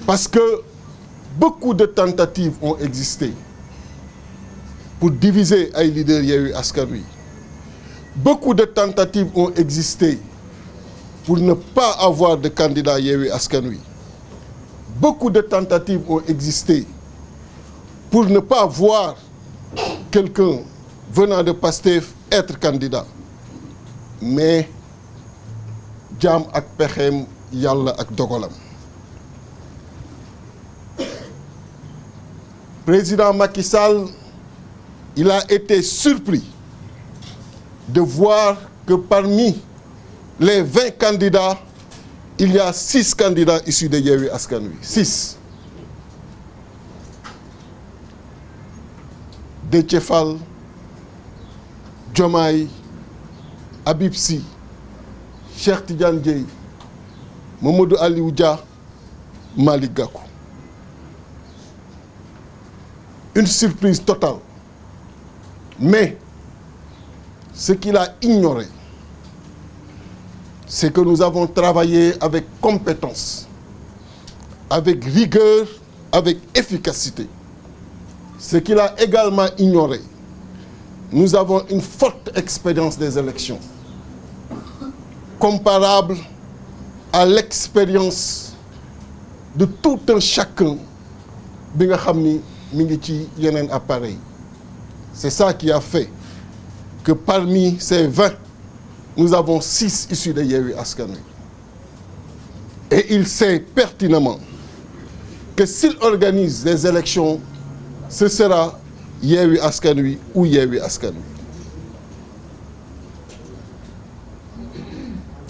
Parce que beaucoup de tentatives ont existé pour diviser les leaders Yewwi Askan Wi. Beaucoup de tentatives ont existé pour ne pas avoir de candidat Yewwi Askan Wi. Beaucoup de tentatives ont existé pour ne pas voir quelqu'un venant de Pastef être candidat. Mais jaam ak pexeem Yàlla ak dogalam. Président Macky Sall, il a été surpris de voir que parmi les 20 candidats, il y a 6 candidats issus de Yewwi Askan Wi. 6. Déthié Fall, Diomaye, Habib Sy, Cheikh Tidiane Dièye, Mamadou Aliou Dia, Malick Gakou. Une surprise totale. Mais ce qu'il a ignoré, c'est que nous avons travaillé avec compétence, avec rigueur, avec efficacité. Ce qu'il a également ignoré, nous avons une forte expérience des élections, comparable à l'expérience de tout un chacun bi nga xam ni mi ngi ci yeneen appareil. C'est ça qui a fait que parmi ces 20, nous avons 6 issus de Yewwi Askan Wi. Et il sait pertinemment que s'il organise des élections, ce sera Yewwi Askan Wi ou Yewwi Askan Wi.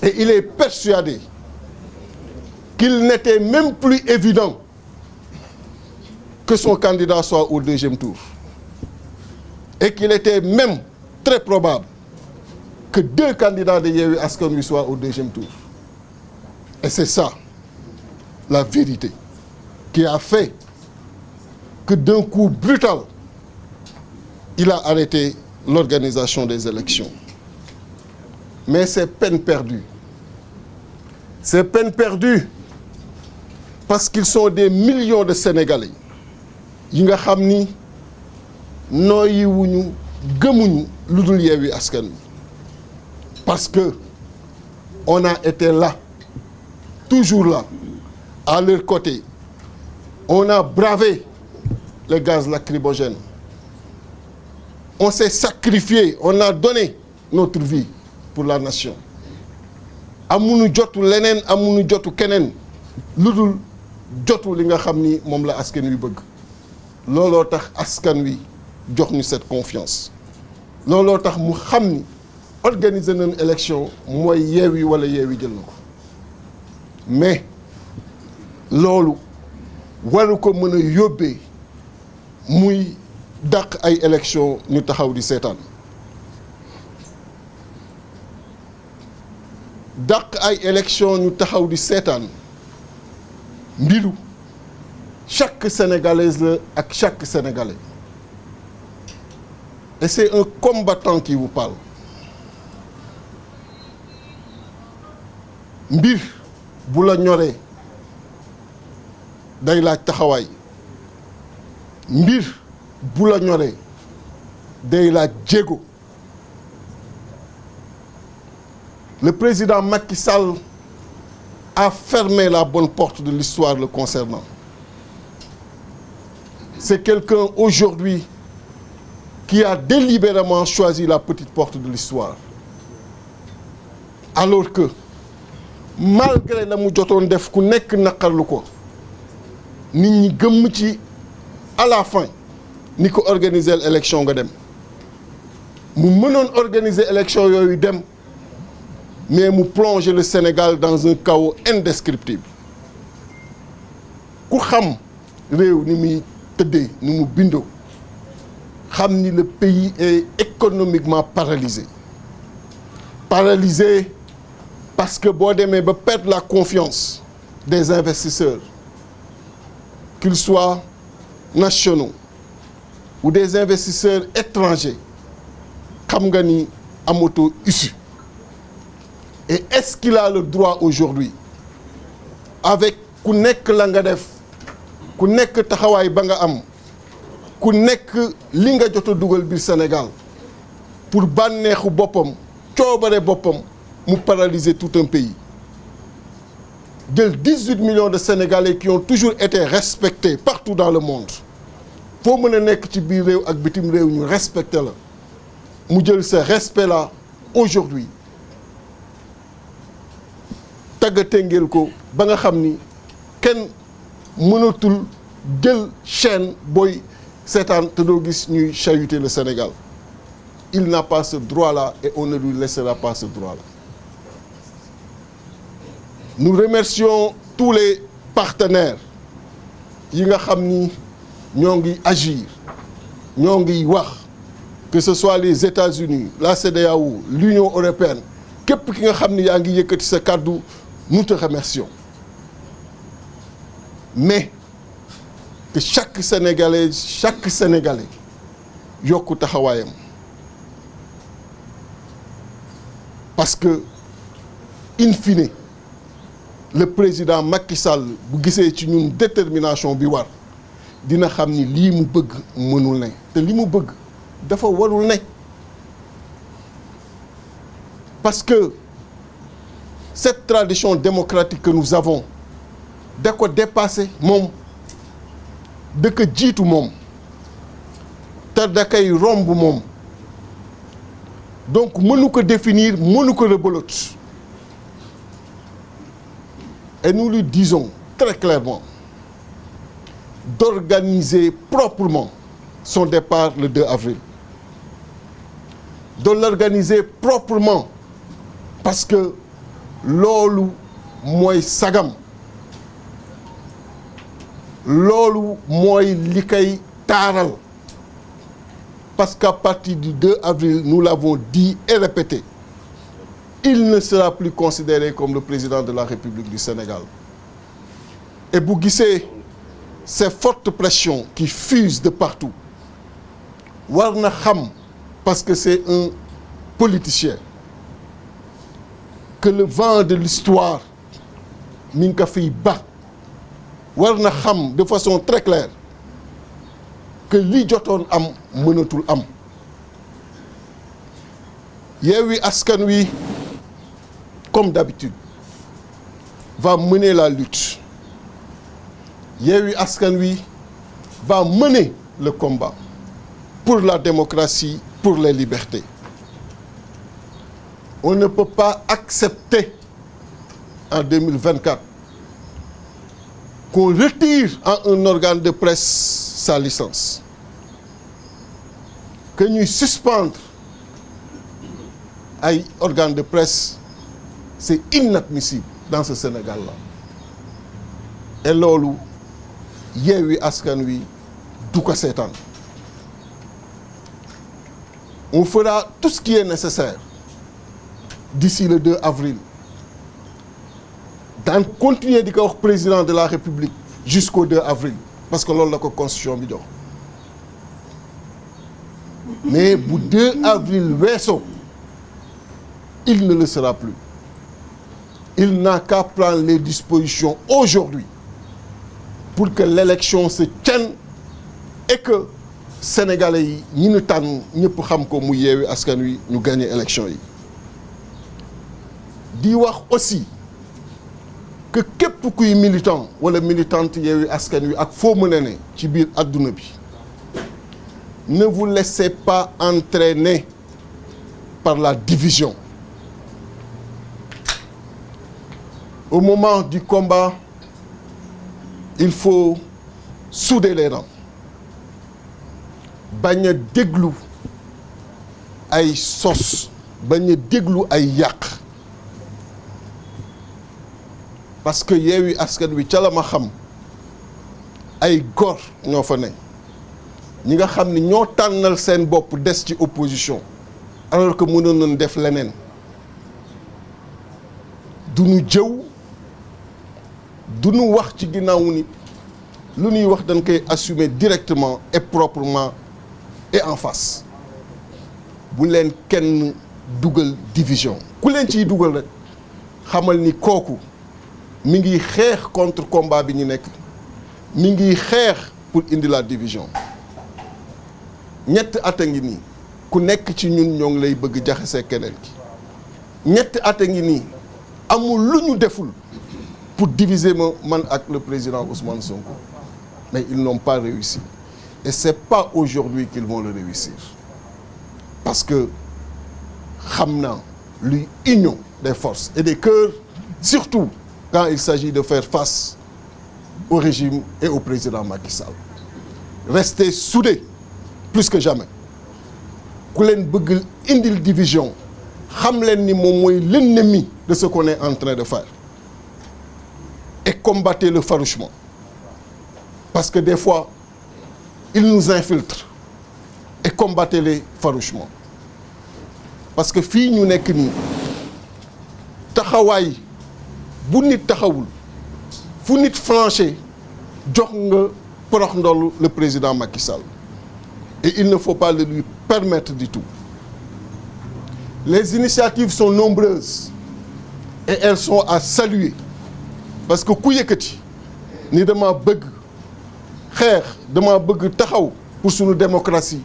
Et il est persuadé qu'il n'était même plus évident que son candidat soit au deuxième tour. Et qu'il était même très probable que 2 candidats de Yewwi Askan Wi soient au deuxième tour. Et c'est ça, la vérité, qui a fait que d'un coup brutal, il a arrêté l'organisation des élections. Mais c'est peine perdue. C'est peine perdue parce qu'ils sont des millions de Sénégalais yi nga xam ni nooyi wuñu gëmuñu lu dul Yewwi Askan Wi. Parce que on a été là, toujours là, à leur côté. On a bravé les gaz lacrymogènes. On s'est sacrifié, on a donné notre vie pour la nation. Amuñu jotu leneen, amuñu jotu keneen lu dul jotu li nga xam ni moom la askan wi bëgg. Looloo tax askan wi jox ñu cette confiance. Looloo tax mu xam ni organiser nañ élection mooy Yewwi wala Yewwi jël na ko. Mais loolu waru ko mën a yóbbee muy dàq ay élection ñu taxaw di seetaan. Dàq ay élection ñu taxaw di seetaan mbiru chaque Sénégalaise la ak chaque Sénégalais. Et c'est un combattant qui vous parle. Mbir bu la ñoree day laaj taxawaay. Mbir bu la ñoree day laaj jéego. Le président Macky Sall a fermé la bonne porte de l'histoire le concernant. C'est quelqu'un aujourd'hui qui a délibérément choisi la petite porte de l'histoire. Alors que malgré la mu jotoon def ku nekk naqarlu ko nit ñi gëmm ci à la fin ni ko organiser l'élection nga dem mu mënoon organiser élection yooyu dem mais mu plonger le Sénégal dans un chaos indescriptible. Ku xam réew ni muy tëddee ni mu bindoo xam ni le pays est économiquement paralysé. Paralysé parce que boo demee ba perdre la confiance des investisseurs, qu'ils soient nationaux ou des investisseurs étrangers, xam nga ni amatoo issue. Et est-ce qu'il a le droit aujourd'hui, avec ku nekk la nga def ku nekk taxawaay ba nga am ku nekk li nga jot a dugal biir Sénégal pour bànneexu boppam coobare boppam mu paralyser tout un pays jël 18 millions de Sénégalais qui ont toujours été respectés partout dans le monde foo mën a nekk ci biir réew ak bitim réew ñu respecté la mu jël ce respect là aujourd'hui tàggaténgeel ko ba nga xam ni kenn mënatul jël chaîne booy seetaan te doo gis ñuy chahuter le Sénégal il n'a pas ce droit-là et on ne lui laissera pas ce droit-là. Nous remercions tous les partenaires yi nga xam ni ñoo ngi agir ñoo ngi wax que ce soit les États-Unis la CEDEAO l'Union européenne képp ki nga xam ni yaa ngi yëkkati sa kàddu nous te remercions mais que chaque Sénégalais yokku taxawaayam parce que in fine le président Macky Sall bu gisee ci ñun détermination bi war dina xam ni lii mu bëgg mënul ne te li mu bëgg dafa warul ne parce que cette tradition démocratique que nous avons da ko dépassé moom da ko jiitu moom te da koy romb moom donc mënu ko définir mënu ko rebolote et nous lui disons très clairement d'organiser proprement son départ le 2 avril de l'organiser proprement parce que loolu mooy sagam loolu mooy li koy taaral parce qu'à partir du 2 avril nous l'avons dit et répété il ne sera plus considéré comme le président de la République du Sénégal et bu gisee ces fortes pressions qui fusent de partout war na xam parce que c'est un politicien que le vent de l'histoire mi ngi ko fiy ba war na xam de façon très claire que li jotoon am mënatul am Yewwi Askan Wi comme d'habitude va mener la lutte Yewwi Askan Wi va mener le combat pour la démocratie, pour les libertés. On ne peut pas accepter en 2024 qu'on retire à un organe de presse sa licence, que ñuy suspendre ay organe de presse, c'est inadmissible dans ce Sénégal-là. Et loolu Yewwi Askan Wi du ko seetaan. On fera tout ce qui est nécessaire d'ici le 2 avril daan continuer di ko wax président de la République jusqu'au 2 avril parce que loolu la ko constitution bi jox mais bu 2 avril weesoo il ne le sera plus. Il n'a qu'à prendre les dispositions aujourd'hui pour que l'élection se tienne et que Sénégalais yi ñi ñu tànn ñëpp xam ko mu Yewwi Askan Wi ñu gagné élection yi. di wax aussi que képp kuy militant wala militante Yewwi Askan Wi ak foo mën a ne ci biir adduna bi ne vous laissez pas entraîner par la division. Au moment du combat, il faut souder les rangs. bañ a déglu ay sos bañ a déglu ay yàq parce que Yewwi Askan Wi ca la ma xam ay góor ñoo fa ne ñi nga xam ni ñoo tànnal seen bopp des ci opposition alors que mënoon nañ def leneen du ñu jëw du ñu wax ci ginnaaw nit lu ñuy wax dañ koy assumer directement et proprement et en face bu leen kenn dugal division ku leen ciy dugal rek xamal ni kooku mi ngi xeex contre combat bi ñu nekk mi ngi xeex pour indi la division ñett at a ngi nii ku nekk ci ñun ñoo ngi lay bëgg jaxase keneen ki ñett at a ngi nii amul lu ñu deful pour diviser man ak le président Ousmane Sonko mais ils n'ont pas réussi et c'est pas aujourd'hui qu'ils vont le réussir parce que xam naa luy union des forces et des cœurs surtout quand il s'agit de faire face au régime et au président Macky Sall rester soudés plus que jamais ku leen bëgg indil division xam leen ni moom mooy l'ennemi de ce qu'on est en train de faire et combattez-le farouchement parce que des fois ils nous infiltrent et combattez-les farouchement parce que fii ñu nekk nii taxawaay bu nit taxawul fu nit flanché jox nga porox ndolu le président Macky Sall et il ne faut pas le lui permettre du tout. Les initiatives sont nombreuses et elles sont à saluer parce que ku yëkkati ni dama bëgg xeex dama bëgg taxaw pour sunu démocratie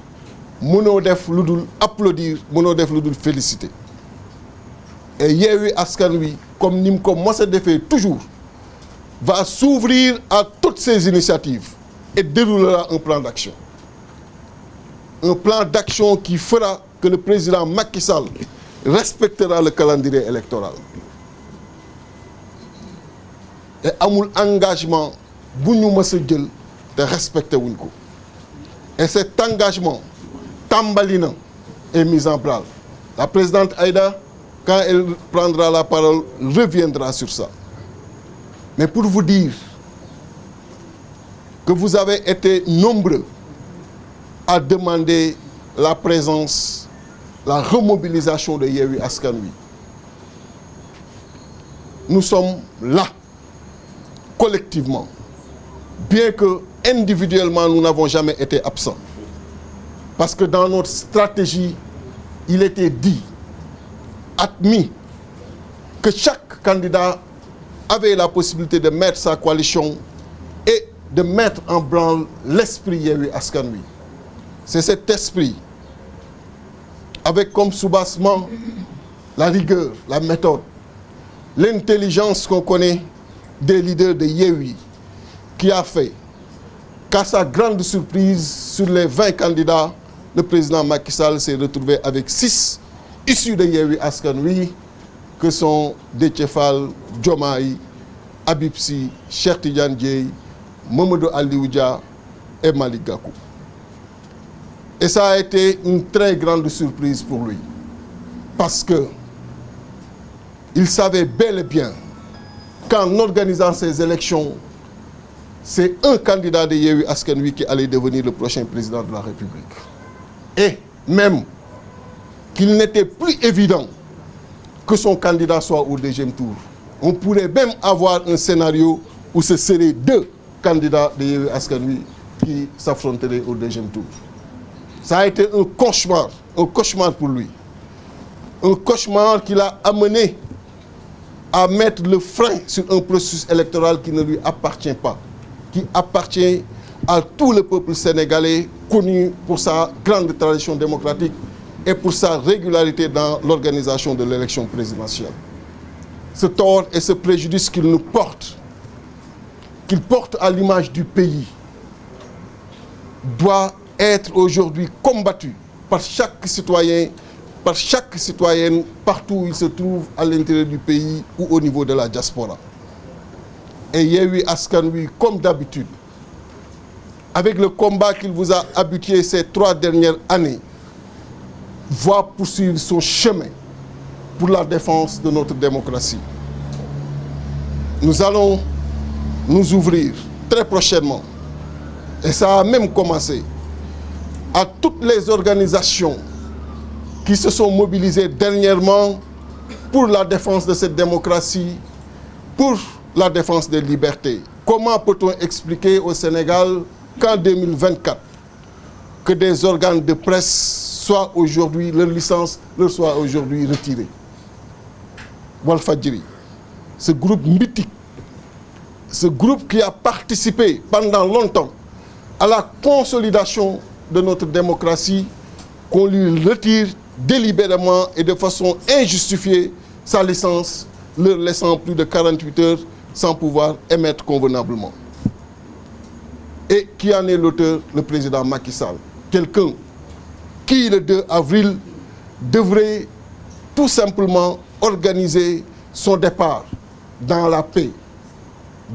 mënoo def lu dul applaudir mënoo def lu dul féliciter et Yewwi Askan Wi comme ni mu ko mos a defee toujours va s'ouvrir à toutes ces initiatives et déroulera un plan d'action. Un plan d'action qui fera que le président Macky Sall respectera le calendrier électoral. Et amul engagement bu ñu mës a jël te respecté wuñ ko. Et cet engagement tàmbali na est mis en place. La présidente Aïda, quand elle prendra la parole, reviendra sur ça. Mais pour vous dire que vous avez été nombreux à demander la présence, la remobilisation de Yewwi Askan Wi. Nous sommes là, collectivement, bien que individuellement nous n'avons jamais été absents. Parce que dans notre stratégie, il était dit, admis, que chaque candidat avait la possibilité de mettre sa coalition et de mettre en branle l'esprit Yewwi Askan Wi. C'est cet esprit, avec comme soubassement la rigueur, la méthode, l'intelligence qu'on connaît des leaders de Yewwi, qui a fait qu'à sa grande surprise, sur les 20 candidats, le président Macky Sall s'est retrouvé avec 6 issus de Yewwi Askan Wi, que sont Déthié Fall, Diomaye, Habib Sy, Cheikh Tidiane Dièye, Mamadou Aliou Dia et Malick Gakou. Et ça a été une très grande surprise pour lui. Parce que il savait bel et bien qu'en organisant ces élections, c'est un candidat de Yewwi Askan Wi qui allait devenir le prochain président de la République. Et même qu'il n'était plus évident que son candidat soit au deuxième tour. On pourrait même avoir un scénario où ce seraient 2 candidats de Yewwi Askan Wi qui s'affronteraient au deuxième tour. Ça a été un cauchemar pour lui. Un cauchemar qui l'a amené à mettre le frein sur un processus électoral qui ne lui appartient pas, qui appartient à tout le peuple sénégalais, connu pour sa grande tradition démocratique et pour sa régularité dans l'organisation de l'élection présidentielle. Ce tort et ce préjudice qu'il nous porte, qu'il porte à l'image du pays, doit être aujourd'hui combattu par chaque citoyen, par chaque citoyenne, partout où il se trouve à l'intérieur du pays ou au niveau de la diaspora. Et Yewwi Askan Wi, comme d'habitude, avec le combat qu'il vous a habitué ces 3 dernières années, va poursuivre son chemin pour la défense de notre démocratie. Nous allons nous ouvrir très prochainement, et ça a même commencé, à toutes les organisations qui se sont mobilisées dernièrement pour la défense de cette démocratie, pour la défense des libertés. Comment peut-on expliquer au Sénégal qu'en 2024, que des organes de presse soient aujourd'hui, leur licence leur soit aujourd'hui retirée? Walfadjri, ce groupe mythique, ce groupe qui a participé pendant longtemps à la consolidation de notre démocratie, qu'on lui retire délibérément et de façon injustifiée sa licence, leur laissant plus de 48 heures sans pouvoir émettre convenablement. Et qui en est l'auteur? Le président Macky Sall. Quelqu'un qui, le 2 avril, devrait tout simplement organiser son départ dans la paix,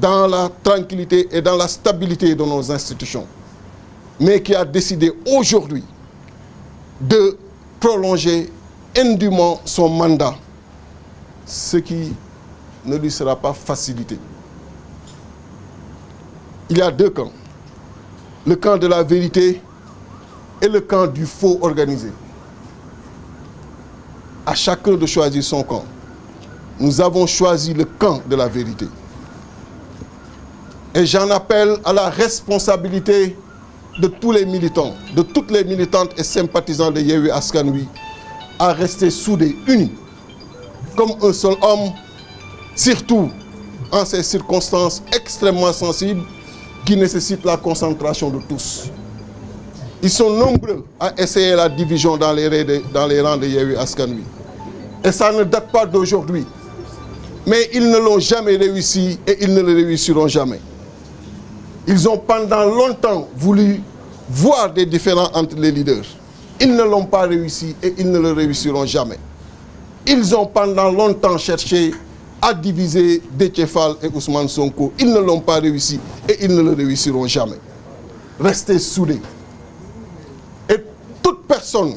dans la tranquillité et dans la stabilité de nos institutions, mais qui a décidé aujourd'hui de prolonger indûment son mandat, ce qui ne lui sera pas facilité. Il y a deux camps, le camp de la vérité et le camp du faux organisé. À chacun de choisir son camp. Nous avons choisi le camp de la vérité. Et j'en appelle à la responsabilité de tous les militants, de toutes les militantes et sympathisants de Yewwi Askan Wi, à rester soudés, unis, comme un seul homme, surtout en ces circonstances extrêmement sensibles qui nécessitent la concentration de tous. Ils sont nombreux à essayer la division dans les rangs de Yewwi Askan Wi. Et ça ne date pas d'aujourd'hui. Mais ils ne l'ont jamais réussi et ils ne le réussiront jamais. Ils ont pendant longtemps voulu voir des différends entre les leaders. Ils ne l'ont pas réussi et ils ne le réussiront jamais. Ils ont pendant longtemps cherché à diviser Déthié Fall et Ousmane Sonko. Ils ne l'ont pas réussi et ils ne le réussiront jamais. Restez soudés. Et toute personne